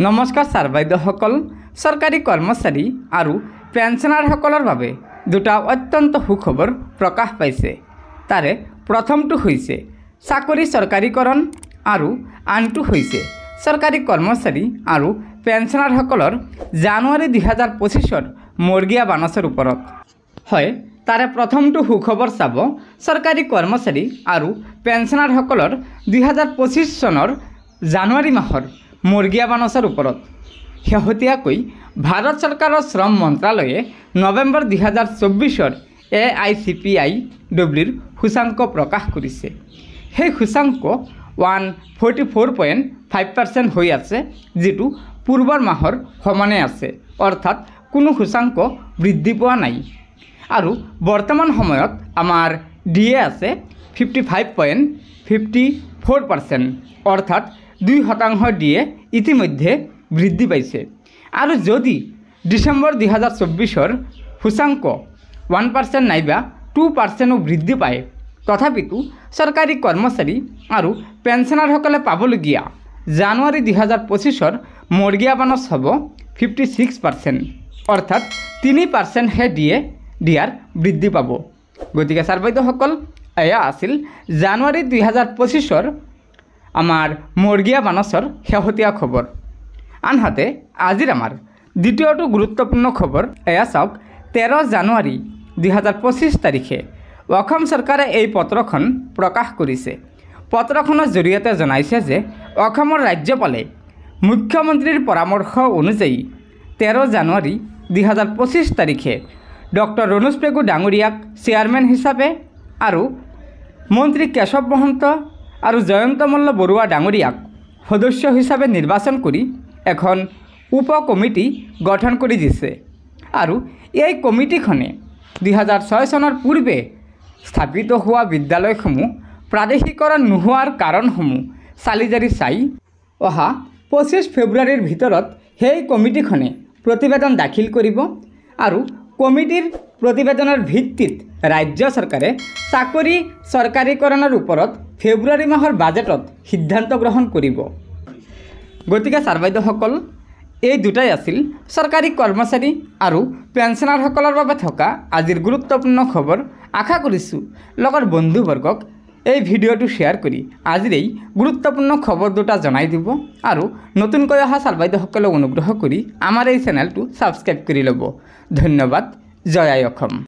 নমস্কাৰ ছাৰ বাইদেউসকল। চৰকাৰী কৰ্মচাৰী আৰু পেঞ্চনাৰসকলৰ বাবে দুটা অত্যন্ত সুখবৰ প্ৰকাশ পাইছে। তাৰে প্ৰথমটো হৈছে চাকৰি চৰকাৰীকৰণ আৰু আনটো হৈছে চৰকাৰী কৰ্মচাৰী আৰু পেঞ্চনাৰসকলৰ জানুৱাৰী 2025ৰ মৰ্গীয়া বানচৰ ওপৰত। হয়, তাৰে প্ৰথমটো সুখবৰ চাব চৰকাৰী কৰ্মচাৰী আৰু পেঞ্চনাৰসকলৰ 2025 চনৰ জানুৱাৰী মাহৰ মৰ্গীয়া বানচৰ ওপৰত। শেহতীয়াকৈ ভাৰত চৰকাৰৰ শ্ৰম মন্ত্ৰালয়ে নৱেম্বৰ 2024ৰ AICPIWৰ সূচাংক প্ৰকাশ কৰিছে। সেই সূচাংক 144.5% হৈ আছে, যিটো পূৰ্বৰ মাহৰ সমানে আছে, অৰ্থাৎ কোনো সূচাংক বৃদ্ধি পোৱা নাই। আৰু বৰ্তমান সময়ত আমাৰ DA আছে 55.54%, অৰ্থাৎ 2% DA ইতিমধ্যে বৃদ্ধি পাইছে। আৰু যদি ডিচেম্বৰ 2024ৰ সূচাংক 1% নাইবা 2% বৃদ্ধি পায়, তথাপিতো চৰকাৰী কৰ্মচাৰী আৰু পেঞ্চনাৰসকলে পাবলগীয়া জানুৱাৰী 2025ৰ মৰ্গীয়া বানচ হ'ব 56%, অৰ্থাৎ 3%হে দিয়াৰ বৃদ্ধি পাব। গতিকে ছাৰ বাইদেউসকল, এয়া আছিল জানুৱাৰী 2025ৰ আমাৰ মৰ্গীয়া বানচৰ শেহতীয়া খবৰ। আনহাতে আজিৰ আমাৰ দ্বিতীয়টো গুৰুত্বপূৰ্ণ খবৰ এয়া চাওক। 13 জানুৱাৰী 2025 তাৰিখে অসম চৰকাৰে এই পত্ৰখন প্ৰকাশ কৰিছে। পত্ৰখনৰ জৰিয়তে জনাইছে যে অসমৰ ৰাজ্যপালে মুখ্যমন্ত্ৰীৰ পৰামৰ্শ অনুযায়ী 13 জানুৱাৰী 2025 তাৰিখে ডক্টৰ ৰণোজ পেগু ডাঙৰীয়াক চেয়াৰমেন হিচাপে আৰু মন্ত্ৰী কেশৱ মহন্ত আৰু জয়ন্ত মল্ল বৰুৱা ডাঙৰীয়াক সদস্য হিচাপে নিৰ্বাচন কৰি এখন উপ কমিটি গঠন কৰি দিছে। আৰু এই কমিটিখনে 2006 চনৰ পূৰ্বে স্থাপিত হোৱা বিদ্যালয়সমূহ প্ৰাদেশিকৰণ নোহোৱাৰ কাৰণসমূহ চালিজাৰি চাই অহা 25 ফেব্ৰুৱাৰীৰ ভিতৰত সেই কমিটিখনে প্ৰতিবেদন দাখিল কৰিব আৰু কমিটিৰ প্ৰতিবেদনৰ ভিত্তিত ৰাজ্য চৰকাৰে চাকৰি চৰকাৰীকৰণৰ ওপৰত ফেব্ৰুৱাৰী মাহৰ বাজেটত সিদ্ধান্ত গ্ৰহণ কৰিব। গতিকে ছাৰ বাইদেউসকল, এই দুটাই আছিল চৰকাৰী কৰ্মচাৰী আৰু পেঞ্চনাৰসকলৰ বাবে থকা আজিৰ গুৰুত্বপূৰ্ণ খবৰ। আশা কৰিছোঁ লগৰ বন্ধুবৰ্গক এই ভিডিঅ'টো শ্বেয়াৰ কৰি আজিৰ এই গুৰুত্বপূৰ্ণ খবৰ দুটা জনাই দিব আৰু নতুনকৈ অহা ছাৰ বাইদেউসকলক অনুগ্ৰহ কৰি আমাৰ এই চেনেলটো ছাবস্ক্ৰাইব কৰি ল'ব। ধন্যবাদ। জয় আই অসম।